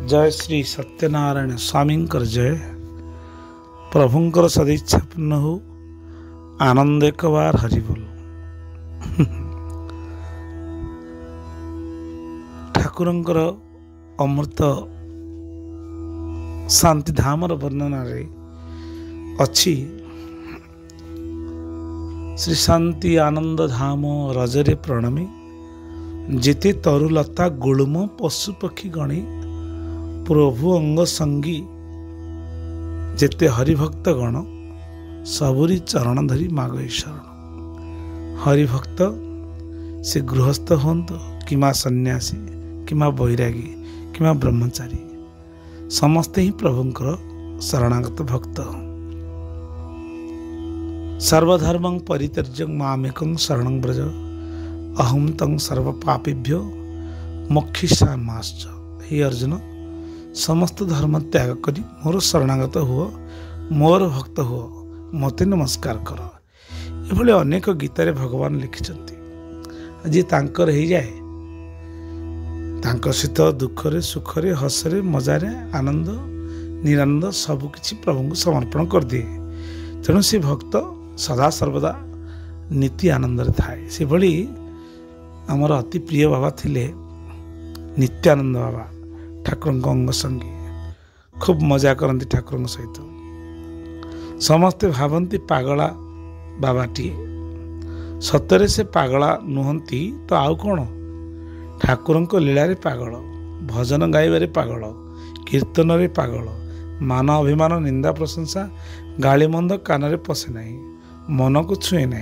जय श्री सत्यनारायण स्वामी जय। प्रभुंकर सदिच्छा पूर्ण हो आनंद एक बार हरिबोल। ठाकुरंकर अमृत शांति धामर वर्णना रे अच्छी श्री शांति आनंद धाम रजरे प्रणमी जेते तरुलता गुळुम पशु पक्षी गणी प्रभु अंग संगी जेते हरिभक्त गण सबुरी चरण धरी मागई शरण। हरिभक्त से गृहस्थ हंतु किमा सन्यासी किमा बैरागी किमा ब्रह्मचारी समस्ते ही प्रभुंकर शरणागत भक्त। सर्वधर्मं परित्यज्य मामेकं शरणं व्रज अहं तं सर्व पापेभ्यो मोक्षयिष्यामि। हे अर्जुन, समस्त धर्म त्याग करी मोर शरणागत हुओ, मोर भक्त हुओ, मते नमस्कार कर। एभली अनेक गीतारे भगवान लिखिछन्ति। जे तांकर हो जाए तांकर सहित दुखरे सुखरे हसरे मजारे आनंद निरानंद सबकिछि प्रभु को समर्पण कर दिए। तेणु से भक्त सदा सर्वदा नीति आनंद थाए। से भली आमर अति प्रिय बाबा थिले नित्यानंद बाबा, ठाकुर अंग संगी, खूब मजा करती ठाकुर सहित। समस्ते भावती पागला बाबाटी, सतरे से पागला नुहंती तो आउ कौन, ठाकुर लीला पागल, भजन गाइबारे पागल, कीर्तन रे पागल, मान अभिमान निंदा प्रशंसा गाली मंद कान पशे ना, मन को छुए ना,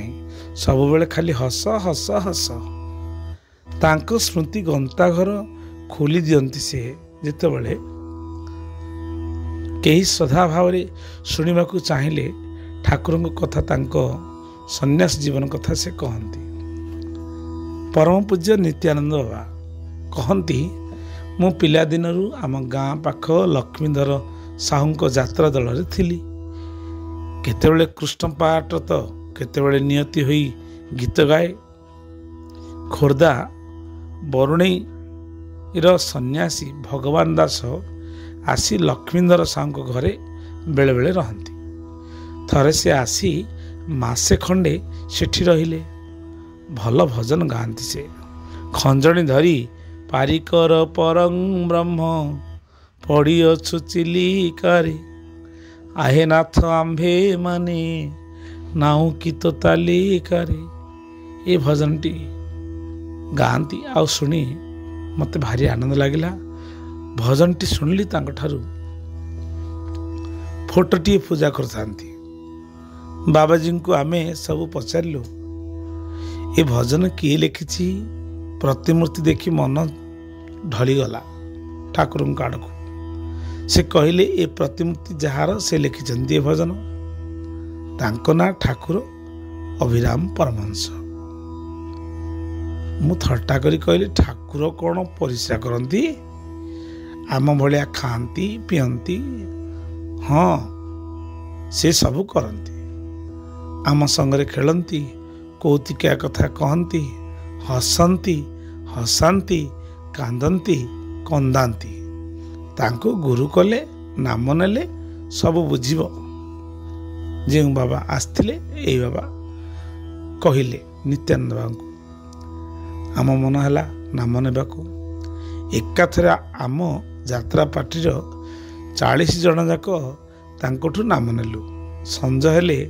सब बेले खाली हस हस हस। तांको स्मृति गंताघर खोली दियंती से जितेबले कई श्रद्धा भाव शुणा चाहिए ठाकुर कथा तांको सन्यास जीवन कथा से कहती। परम पूज्य नित्यानंद बाबा कहती, मु पिला दिनरू आम गाँ पाख लक्ष्मीधर साहू यात्रा दल रे थिली। केतेबेले कृष्ण पाठ तो केतेबेले नियति होई गीत गाए। खोर्धा बरुणई रो सन्यासी भगवान दास आसी लक्ष्मीधर साहू घरे बेले बेले रहंती। थरे से आसी मासे खंडे सेठी रहिले। भल भजन गाती से। खंजणी धरी पारिकर परं ब्रह्म पड़ी अछु चिलिकारे, आहे नाथ आंभे माने नाऊ की तो तालिकारे। ये भजनटी गाती आ शुणी मते भारी आनंद लगिला। भजनटी शुणिली तांठारू फोटोटी पूजा करथांती। बाबाजी को आमे सब पचारू ये भजन किए लिखिछि। प्रतिमूर्ति देखी मन ढलीगला ठाकुर आड़ को। से कहले ए प्रतिमूर्ति जार से लिखिछन्ति ये भजन, तांको ना ठाकुर अभिराम परमहंस। मु थट्टा करी कहली, ठाकुर कौन परिस्रा करती, आम भलिया खाती पियंती? हाँ, से सब करती। आम संगरे खेलती, कौतिकिया कथा कहती, हसंती हसांती, कांदती कंदाती। तांको गुरु कले नाम नेले सब बुझिब। जे बाबा आसथिले ए बाबा कहिले नित्यानंद बाबा को। आम मन है नाम नेबाकू। एकाथरे आम यात्रा पार्टीर 40 जन जाक तांकोठू नाम नेलु। संज हेले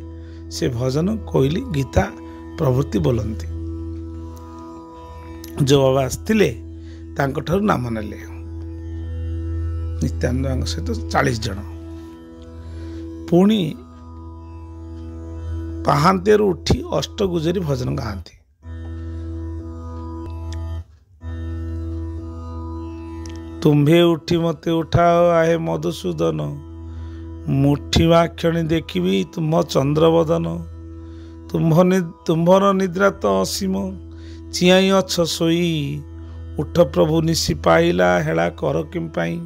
से भजन कोइली गीता प्रभृति बोलती। जो बाबा आसथिले तांकोठारू नाम नेले नित्यानंद सहित 40 जन। पुणी पाहांतेरू उठी अष्टगुजरी भजन गाती। तुम्भे उठी मते उठाओ आहे मधुसूदन, मुठीमा क्षणी देखी तुम चंद्रवदन। तुम्भर निद्रा तो असीम, चियाई अछ सोई, उठ प्रभु निशी पाइला हेला कर किम पाई।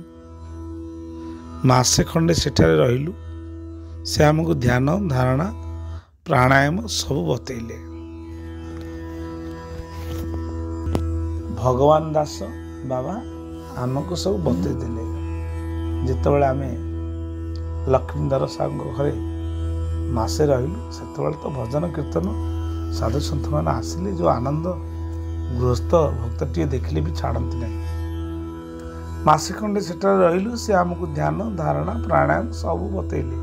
मासे खंडे सेठारे रहिलु। से आमको ध्यान धारणा प्राणायाम सब बतैले। भगवान दास बाबा आमको सब बतई देले। ଯେତେବେଳେ ଆମେ ଲକ୍ଷ୍ମୀଧର ସାହୁଙ୍କ ଘରେ ମାସେ ରହିଲୁ, ସେତେବେଳେ ତ ଭଜନ କୀର୍ତ୍ତନ ସାଧୁ ସନ୍ଥମାନେ ଆସିଲେ ଯେଉଁ ଆନନ୍ଦ, ଗୃହସ୍ଥ ଭକ୍ତଟିଏ ଦେଖିଲେ ବି ଛାଡ଼ନ୍ତି ନାହିଁ। ମାସେ ଖଣ୍ଡେ ସେଠାରେ ରହିଲୁ। ସେ ଆମକୁ ଧ୍ୟାନ, ଧାରଣା, ପ୍ରାଣାୟାମ ସବୁ ବତେଇଲେ।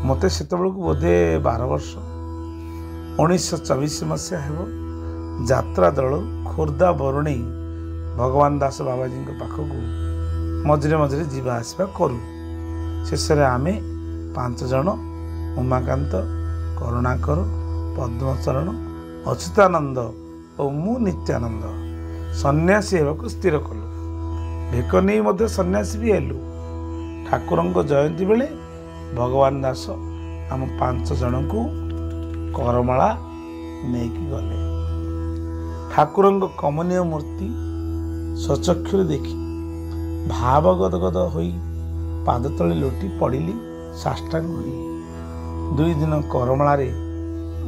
ମୋତେ ସେତେବେଳକୁ ବୋଧେ 12 ବର୍ଷ। 1924 ମସିହା ହେବ। ଯାତ୍ରା ଦଳ ଖୋର୍ଦ୍ଧା ବରୁଣେଇ ଭଗବାନ ଦାସ ବାବାଜୀଙ୍କ ପାଖକୁ ମଝିରେ ମଝିରେ ଯିବା ଆସିବା କରୁ। ଶେଷରେ ଆମେ 5 ଜଣ, ଉମାକାନ୍ତ, କରୁଣାକର, ପଦ୍ମଚରଣ, ଅଚ୍ୟୁତାନନ୍ଦ ଓ ମୁଁ ନିତ୍ୟାନନ୍ଦ ସନ୍ନ୍ୟାସୀ ହେବାକୁ ସ୍ଥିର କଲୁ। ଭିକ ନେଇ ମଧ୍ୟ ସନ୍ନ୍ୟାସୀ ବି ହେଲୁ। ଠାକୁରଙ୍କ ଜୟନ୍ତୀ ବେଳେ ଭଗବାନ ଦାସ ଆମ 5 ଜଣଙ୍କୁ କରମାଳା ନେଇକି ଗଲେ। ଠାକୁରଙ୍କ କମନୀୟ ମୂର୍ତ୍ତି ସ୍ୱଚକ୍ଷୁରେ ଦେଖି ଭାବ ଗଦଗଦ ହୋଇ ପାଦ ତଳେ ଲୋଟି ପଡ଼ିଲି ସାଷ୍ଟାଙ୍ଗ ହୋଇ। 2 ଦିନ କରମାଳାରେ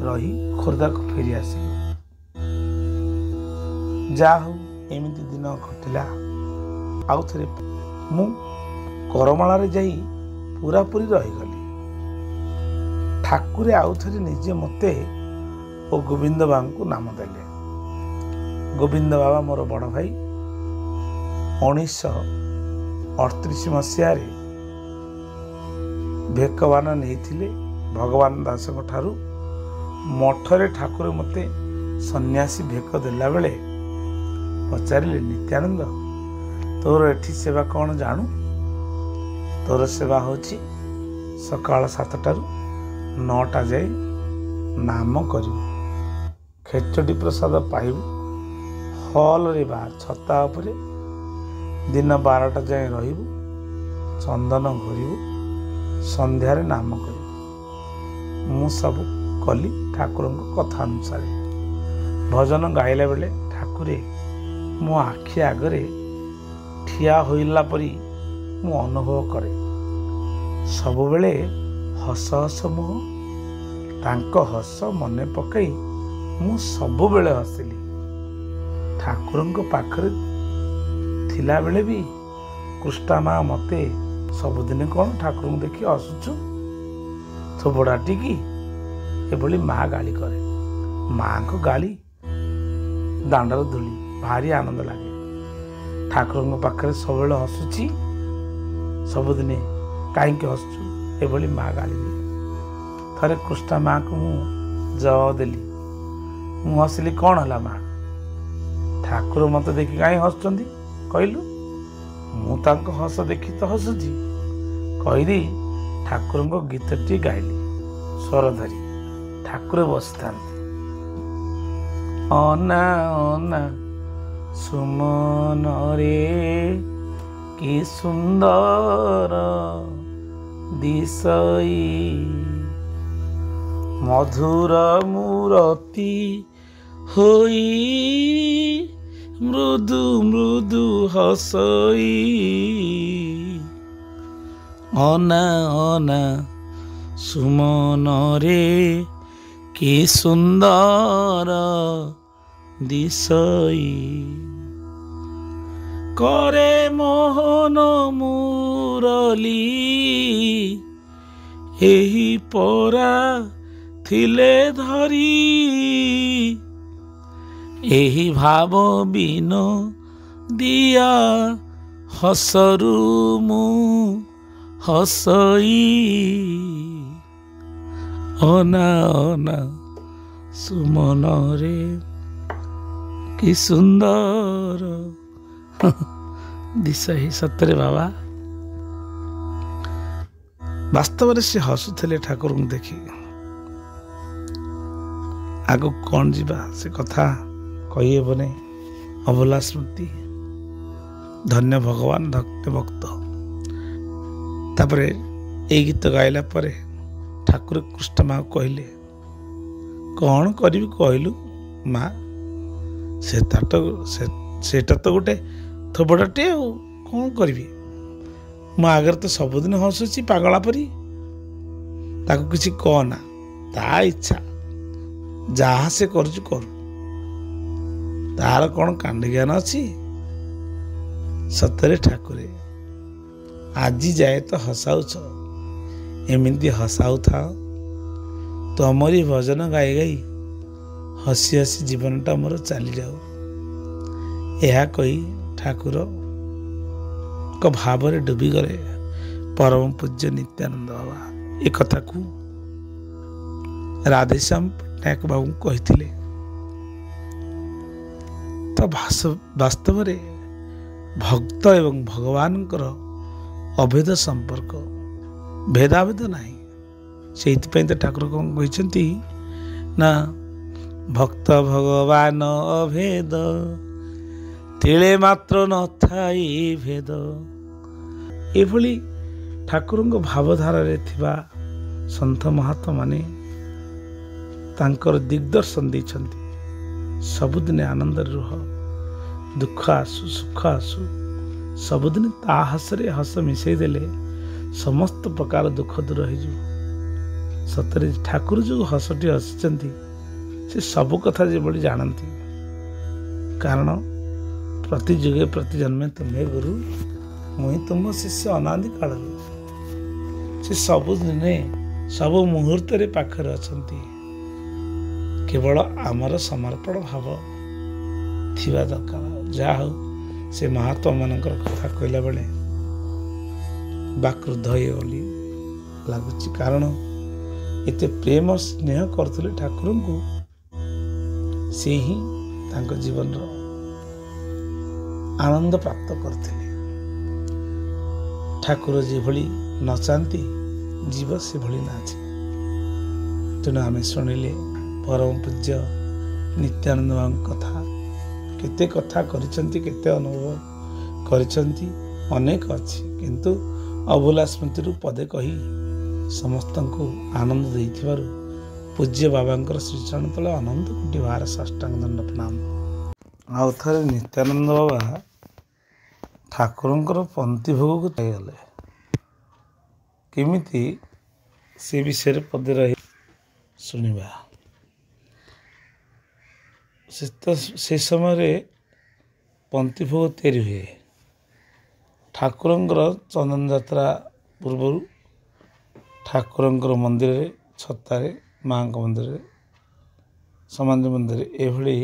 ରହି ଖୋର୍ଦ୍ଧାକୁ ଫେରି ଆସିଲି। ଯାହା ହଉ ଏମିତି ଦିନ କଟିଲା। ଆଉ ଥରେ ମୁଁ କରମାଳାରେ ଯାଇ ପୁରାପୁରି ରହିଗଲି। ଠାକୁରେ ଆଉ ଥରେ ନିଜେ ମୋତେ ଓ ଗୋବିନ୍ଦ ବାବାଙ୍କୁ ନାମ ଦେଲେ। ଗୋବିନ୍ଦ ବାବା ମୋର ବଡ଼ ଭାଇ। 1938 ମସିହାରେ ଭେକବାନ ନେଇଥିଲେ ଭଗବାନ ଦାସଙ୍କ ଠାରୁ। ମଠରେ ଠାକୁର ମୋତେ ସନ୍ନ୍ୟାସୀ ଭେକ ଦେଲାବେଳେ ପଚାରିଲେ, ନିତ୍ୟାନନ୍ଦ, ତୋର ଏଠି ସେବା କ'ଣ ଜାଣୁ? ତୋର ସେବା ହେଉଛି ସକାଳ 7ଟାରୁ 9ଟା ଯାଏ ନାମ କରିବୁ, ଖେଚଡ଼ି ପ୍ରସାଦ ପାଇବୁ, ହଲରେ ବା ଛତା ଉପରେ ଦିନ 12ଟା ଯାଏ ରହିବୁ, ଚନ୍ଦନ ଘୋରିବୁ, ସନ୍ଧ୍ୟାରେ ନାମ କରିବୁ। ମୁଁ ସବୁ କଲି ଠାକୁରଙ୍କ କଥା ଅନୁସାରେ। ଭଜନ ଗାଇଲା ବେଳେ ଠାକୁରେ ମୋ ଆଖି ଆଗରେ ଠିଆ ହୋଇଲା ପରି ମୁଁ ଅନୁଭବ କରେ। ସବୁବେଳେ ହସ ହସ ମୁହଁ। ତାଙ୍କ ହସ ମନେ ପକାଇ ମୁଁ ସବୁବେଳେ ହସିଲି। ଠାକୁରଙ୍କ ପାଖରେ ଥିଲାବେଳେ ବି କୃଷ୍ଣା ମା ମୋତେ ସବୁଦିନ କ'ଣ ଠାକୁରଙ୍କୁ ଦେଖି ହସୁଛୁ, ଥୋବଡ଼ାଟିକି ଏଭଳି ମା ଗାଳି କରେ। ମାଙ୍କ ଗାଳି ଦାଣ୍ଡର ଧୂଳି, ଭାରି ଆନନ୍ଦ ଲାଗେ। ଠାକୁରଙ୍କ ପାଖରେ ସବୁବେଳେ ହସୁଛି, ସବୁଦିନେ କାହିଁକି ହସୁଛୁ ଏଭଳି ମା ଗାଳି ଦିଏ। ଥରେ କୃଷ୍ଣା ମାଙ୍କୁ ମୁଁ ଜବାବ ଦେଲି। ମୁଁ ହସିଲି, କ'ଣ ହେଲା ମା? ଠାକୁର ମୋତେ ଦେଖି କାହିଁ ହସୁଛନ୍ତି କହିଲୁ? ମୁଁ ତାଙ୍କ ହସ ଦେଖି ତ ହସୁଛି କହିଦେଇ ଠାକୁରଙ୍କ ଗୀତଟି ଗାଇଲି ସ୍ୱର ଧରି। ଠାକୁର ବସିଥାନ୍ତି। ଅନା ଅନା ସୁମନରେ କି ସୁନ୍ଦର ଦିଶଇ, ମଧୁର ମୂରତି ହୋଇ ମୃଦୁ ମୃଦୁ ହସଇ। ଅନା ଅନା ସୁମନରେ କି ସୁନ୍ଦର ଦିଶଇ, করে মোহন মুরলী ଏହି ପରା ଥିଲେ ଧରି, ଏହି ଭାବ ବିନ ଦିଆ ହସରୁ ମୁଁ ହସଇ। ଅନା ଅନା ସୁମନରେ କି ସୁନ୍ଦର ଦିଶଇ। ସତରେ ବାବା, ବାସ୍ତବରେ ସେ ହସୁଥିଲେ ଠାକୁରଙ୍କୁ ଦେଖି। ଆଗକୁ କ'ଣ ଯିବା ସେ କଥା କହିହେବନି, ଅଭୁଲା ସ୍ମୃତି। ଧନ୍ୟ ଭଗବାନ ଭକ୍ତ ଭକ୍ତ। ତାପରେ ଏଇ ଗୀତ ଗାଇଲା ପରେ ଠାକୁର କୃଷ୍ଣ ମା କହିଲେ, କ'ଣ କରିବି କହିଲୁ ମା? ସେଟା ତ ଗୋଟେ ଥୋବଡ଼ାଟେ, ଆଉ କ'ଣ କରିବି? ମୋ ଆଗରେ ତ ସବୁଦିନ ହସୁଛି ପାଗଳା ପରି। ତାକୁ କିଛି କହନା, ତା ଇଚ୍ଛା, ଯାହା ସେ କରୁଛି କରୁ, ତାର କ'ଣ କାଣ୍ଡ ଜ୍ଞାନ ଅଛି? ସତରେ ଠାକୁରେ ଆଜି ଯାଏ ତ ହସାଉଛ, ଏମିତି ହସାଉଥାଅ। ତମରି ଭଜନ ଗାଇ ଗାଇ ହସି ହସି ଜୀବନଟା ମୋର ଚାଲିଯାଉ। ଏହା କହି ଠାକୁରଙ୍କ ଭାବରେ ଡୁବିଗଲେ ପରମ ପୂଜ୍ୟ ନିତ୍ୟାନନ୍ଦ ବାବା। ଏ କଥାକୁ ରାଧେଶ୍ୟାମ ପଟ୍ଟନାୟକ ବାବୁଙ୍କୁ କହିଥିଲେ। ତ ବାସ୍ତବରେ ଭକ୍ତ ଏବଂ ଭଗବାନଙ୍କର ଅଭେଦ ସମ୍ପର୍କ, ଭେଦାଭେଦ ନାହିଁ। ସେଇଥିପାଇଁ ତ ଠାକୁର କ'ଣ କହିଛନ୍ତି ନା, ଭକ୍ତ ଭଗବାନ ଅଭେଦ, ତିଳେ ମାତ୍ର ନଥାଇ ଭେଦ। ଏଭଳି ଠାକୁରଙ୍କ ଭାବଧାରାରେ ଥିବା ସନ୍ଥ ମହାତ୍ମାମାନେ ତାଙ୍କର ଦିଗ୍ଦର୍ଶନ ଦେଇଛନ୍ତି। ସବୁଦିନେ ଆନନ୍ଦରେ ରୁହ, ଦୁଃଖ ଆସୁ ସୁଖ ଆସୁ, ସବୁଦିନେ ତା ହସରେ ହସ ମିଶାଇ ଦେଲେ ସମସ୍ତ ପ୍ରକାର ଦୁଃଖ ଦୂର ହେଇଯିବ। ସତରେ ଠାକୁର ଯେଉଁ ହସଟି ହସିଛନ୍ତି, ସେ ସବୁ କଥା ଯେଭଳି ଜାଣନ୍ତି। କାରଣ ପ୍ରତି ଯୁଗେ ପ୍ରତି ଜନ୍ମେ ତୁମେ ଗୁରୁ, ମୁଇଁ ତୁମ ଶିଷ୍ୟ ଅନାଦି କାଳରୁ। ସେ ସବୁଦିନେ ସବୁ ମୁହୂର୍ତ୍ତରେ ପାଖରେ ଅଛନ୍ତି। କେବଳ ଆମର ସମର୍ପଣ ଭାବ ଥିବା ଦରକାର। ଯାହା ହଉ, ସେ ମହାତ୍ମା ମାନଙ୍କର କଥା କହିଲା ବେଳେ ବାକ୍ରୁଦ୍ଧ ବୋଲି ଲାଗୁଛି। କାରଣ ଏତେ ପ୍ରେମ ସ୍ନେହ କରୁଥିଲେ ଠାକୁରଙ୍କୁ, ସେ ହିଁ ତାଙ୍କ ଜୀବନର ଆନନ୍ଦ ପ୍ରାପ୍ତ କରିଥିଲେ। ଠାକୁର ଯେଭଳି ନଚାନ୍ତି, ଜୀବ ସେଭଳି ନାଚେ। ତେଣୁ ଆମେ ଶୁଣିଲେ ପରମ ପୂଜ୍ୟ ନିତ୍ୟାନନ୍ଦ ବାବୁଙ୍କ କଥା। କେତେ କଥା କରିଛନ୍ତି, କେତେ ଅନୁଭବ କରିଛନ୍ତି, ଅନେକ ଅଛି। କିନ୍ତୁ ଅଭୁଲା ସ୍ମୃତିରୁ ପଦେ କହି ସମସ୍ତଙ୍କୁ ଆନନ୍ଦ ଦେଇଥିବାରୁ ପୂଜ୍ୟ ବାବାଙ୍କର ଶ୍ରୀଚରଣ ତଳେ ଅନନ୍ତ କୋଟି ଭାର ସାଷ୍ଟାଙ୍ଗ ଦଣ୍ଡ ପ୍ରଣାମ। ଆଉ ଥରେ ନିତ୍ୟାନନ୍ଦ ବାବା ଠାକୁରଙ୍କର ପନ୍ତି ଭୋଗକୁ ଚାଇଗଲେ। କେମିତି, ସେ ବିଷୟରେ ପଦେ ରହି ଶୁଣିବା। ସେ ସମୟରେ ପନ୍ତି ଭୋଗ ତିଆରି ହୁଏ। ଠାକୁରଙ୍କର ଚନ୍ଦନ ଯାତ୍ରା ପୂର୍ବରୁ ଠାକୁରଙ୍କର ମନ୍ଦିରରେ, ଛତାରେ, ମାଙ୍କ ମନ୍ଦିରରେ, ସମାଧି ମନ୍ଦିରରେ ଏଭଳି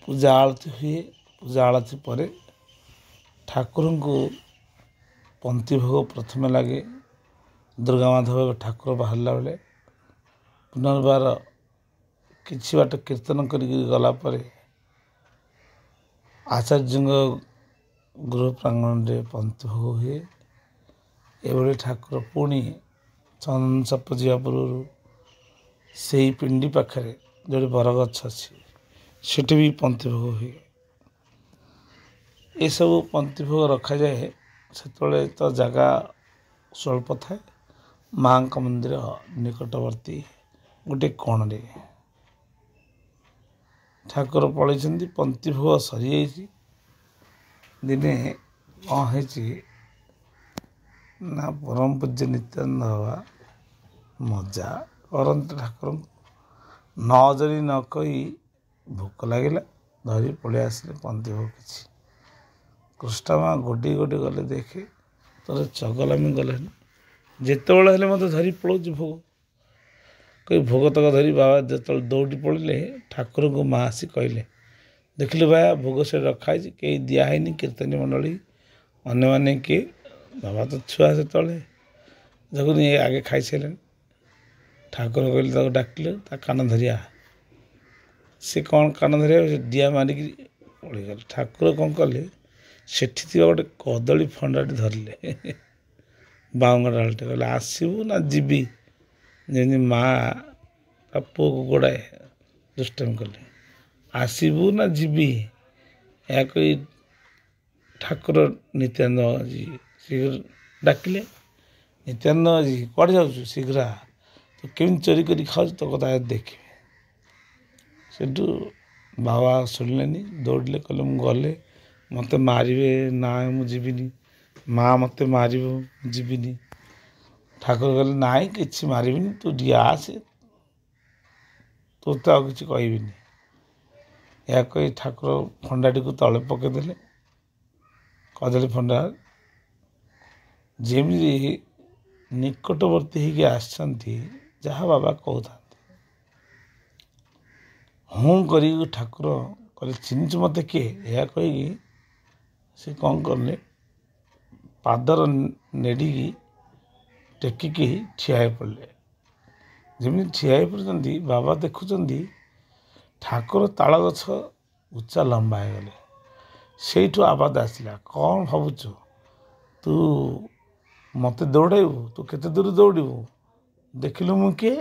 ପୂଜା ଆଳତି ହୁଏ। ପୂଜା ଆଳତି ପରେ ଠାକୁରଙ୍କୁ ପନ୍ତି ଭୋଗ ପ୍ରଥମେ ଲାଗେ। ଦୁର୍ଗା ମାଧବ ଠାକୁର ବାହାରିଲା ବେଳେ ପୁନର୍ବାର କିଛି ବାଟ କୀର୍ତ୍ତନ କରିକି ଗଲା ପରେ ଆଚାର୍ଯ୍ୟଙ୍କ ଗୃହ ପ୍ରାଙ୍ଗଣରେ ପନ୍ତି ଭୋଗ ହୁଏ। ଏଭଳି ଠାକୁର ପୁଣି ଚନ୍ଦନ ଚାପ ଯିବା ପୂର୍ବରୁ ସେଇ ପିଣ୍ଡି ପାଖରେ ଯେଉଁଠି ବରଗଛ ଅଛି, ସେଠି ବି ପନ୍ତି ଭୋଗ ହୁଏ। ଏସବୁ ପନ୍ତି ଭୋଗ ରଖାଯାଏ। ସେତେବେଳେ ତ ଜାଗା ସ୍ୱଳ୍ପ ଥାଏ। ମାଙ୍କ ମନ୍ଦିର ନିକଟବର୍ତ୍ତୀ ଗୋଟିଏ କୋଣରେ ଠାକୁର ପଳେଇଛନ୍ତି। ପନ୍ତି ଭୋଗ ସରିଯାଇଛି। ଦିନେ କ'ଣ ହେଇଛି ନା, ପରମ ପୂଜ୍ୟ ନିତ୍ୟାନନ୍ଦ ବାବା ମଜା କରନ୍ତି ଠାକୁରଙ୍କୁ। ନ ଜରି ନ କହି ଭୋକ ଲାଗିଲା, ଧରି ପଳେଇ ଆସିଲେ ପନ୍ତି ଭୋଗ କିଛି। କୃଷ୍ଣମା ଗୋଡ଼ି ଗୋଡ଼ି ଗଲେ, ଦେଖେ ତୋର ଚଗଲାମି ଗଲେନି, ଯେତେବେଳେ ହେଲେ ମୋତେ ଧରି ପଳାଉଛି ଭୋଗ। କହି ଭୋଗ ତକ ଧରି ବାବା ଯେତେବେଳେ ଦୌଡ଼ି ପଡ଼ିଲେ, ଠାକୁରଙ୍କୁ ମା ଆସି କହିଲେ, ଦେଖିଲୁ ବାବା, ଭୋଗ ସେଠି ରଖା ହେଇଛି, କେହି ଦିଆହେଇନି। କୀର୍ତ୍ତନୀ ମଣ୍ଡଳୀ ଅନ୍ୟମାନେ କିଏ? ବାବା ତ ଛୁଆ ସେତେବେଳେ, ଦେଖୁନି ଏ ଆଗେ ଖାଇସାରିଲେଣି। ଠାକୁର କହିଲେ, ତାକୁ ଡାକିଲେ, ତା କାନ ଧରିଆ। ସେ କ'ଣ କାନ ଧରିବା, ସେ ଡିଆ ମାରିକି ପଳେଇଗଲେ। ଠାକୁର କ'ଣ କଲେ, ସେଠି ଥିବା ଗୋଟେ କଦଳୀ ଫଣ୍ଡାଟି ଧରିଲେ, ବାଉଙ୍ଗା ଡାଳଟେ, କହିଲେ ଆସିବୁ ନା ଯିବି। ଯେମିତି ମା ତା ପୁଅକୁ ଗୋଡ଼ାଏ, ଦୁଷ୍ଟାମି କଲେ, ଆସିବୁ ନା ଯିବି। ଏହା କହି ଠାକୁର ନିତ୍ୟାନନ୍ଦଜୀ ଶୀଘ୍ର ଡାକିଲେ, ନିତ୍ୟାନନ୍ଦଜୀ କୁଆଡ଼େ ଯାଉଛୁ, ଶୀଘ୍ର ଆ, ତୁ କେମିତି ଚୋରି କରି ଖାଉଛୁ, ତୋ କଥା ଦେଖିବେ। ସେଠୁ ବାବା ଶୁଣିଲେନି, ଦୌଡ଼ିଲେ, କହିଲେ ମୁଁ ଗଲେ ମୋତେ ମାରିବେ, ନା ମୁଁ ଯିବିନି, ମା ମୋତେ ମାରିବ, ମୁଁ ଯିବିନି। ଠାକୁର କହିଲେ, ନାଇଁ କିଛି ମାରିବିନି, ତୁ ଟିକେ ଆସେ, ତୋତେ ଆଉ କିଛି କହିବିନି। ଏହା କହି ଠାକୁର ଖଣ୍ଡାଟିକୁ ତଳେ ପକାଇଦେଲେ। କଦଳୀ ପଣ୍ଡା ଯେମିତି ନିକଟବର୍ତ୍ତୀ ହେଇକି ଆସିଛନ୍ତି, ଯାହା ବାବା କହୁଥାନ୍ତି ହଁ କରିକି ଠାକୁର କହିଲେ ଚିହ୍ନିଛୁ ମୋତେ କିଏ, ଏହା କହିକି ସେ କ'ଣ କଲେ ପାଦର ନେଡ଼ିକି ଟେକିକି ଠିଆ ହେଇ ପଡ଼ିଲେ। ଯେମିତି ଠିଆ ହେଇ ପଡ଼ିଛନ୍ତି, ବାବା ଦେଖୁଛନ୍ତି ଠାକୁର ତାଳ ଗଛ ଉଚ୍ଚା ଲମ୍ବା ହେଇଗଲେ। ସେଇଠୁ ଆବାଜ ଆସିଲା, କ'ଣ ଭାବୁଛୁ ତୁ ମୋତେ ଦୌଡ଼ାଇବୁ, ତୁ କେତେ ଦୂର ଦୌଡ଼ିବୁ, ଦେଖିଲୁ ମୁଁ କିଏ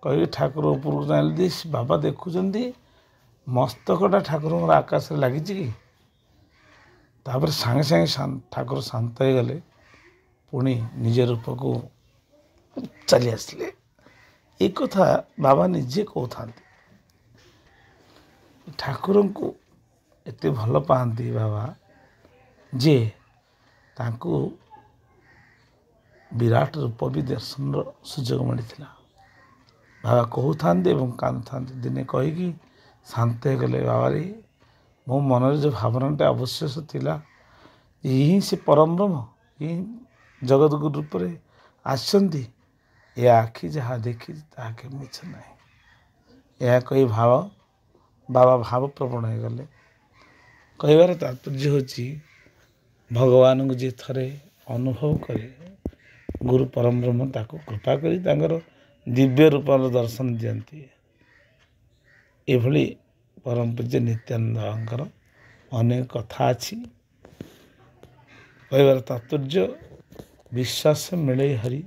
କହିକି ଠାକୁର ଉପରକୁ ଜାଣିଲି। ବାବା ଦେଖୁଛନ୍ତି ମସ୍ତକଟା ଠାକୁରଙ୍କର ଆକାଶରେ ଲାଗିଛି କି। ତାପରେ ସାଙ୍ଗେ ସାଙ୍ଗେ ଠାକୁର ଶାନ୍ତ ହେଇଗଲେ, ପୁଣି ନିଜ ରୂପକୁ ଚାଲି ଆସିଲେ। ଏ କଥା ବାବା ନିଜେ କହୁଥାନ୍ତି। ଠାକୁରଙ୍କୁ ଏତେ ଭଲ ପାଆନ୍ତି ବାବା ଯେ ତାଙ୍କୁ ବିରାଟ ରୂପ ବି ଦର୍ଶନର ସୁଯୋଗ ମିଳିଥିଲା। ବାବା କହୁଥାନ୍ତି ଏବଂ କାନ୍ଦୁଥାନ୍ତି। ଦିନେ କହିକି ଶାନ୍ତ ହେଇଗଲେ, ବାବାରେ ମୋ ମନରେ ଯେଉଁ ଭାବନାଟା ଆବଶ୍ୟକ ଥିଲା, ଇଏ ହିଁ ସେ ପରମ ବ୍ରହ୍ମ, ଇଏ ଜଗତଗୁରୁ ରୂପରେ ଆସିଛନ୍ତି, ଏ ଆଖି ଯାହା ଦେଖିଛି ତାହା କେବେ ମିଛ ନାହିଁ। ଏହା କହି ବାବା ଭାବପ୍ରବଣ ହେଇଗଲେ। କହିବାର ତାତ୍ପର୍ଯ୍ୟ ହେଉଛି, ଭଗବାନଙ୍କୁ ଯିଏ ଥରେ ଅନୁଭବ କରେ, ଗୁରୁ ପରମ ବ୍ରହ୍ମ ତାକୁ କୃପା କରି ତାଙ୍କର ଦିବ୍ୟ ରୂପର ଦର୍ଶନ ଦିଅନ୍ତି। ଏଭଳି ପରମ ପୂଜ୍ୟ ନିତ୍ୟାନନ୍ଦ ବାବାଙ୍କର ଅନେକ କଥା ଅଛି। କହିବାର ତାତ୍ପର୍ଯ୍ୟ, ବିଶ୍ୱାସ ମିଳେଇ ହରି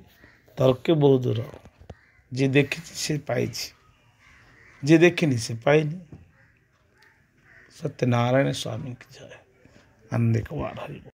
ତର୍କେ ବହୁ ଦୂର। ଯିଏ ଦେଖିଛି ସେ ପାଇଛି, ଯିଏ ଦେଖିନି ସେ ପାଇନି। ସତ୍ୟନାରାୟଣ ସ୍ୱାମୀ କି ଜୟ। ଆନନ୍ଦ କୁମାର ହରି।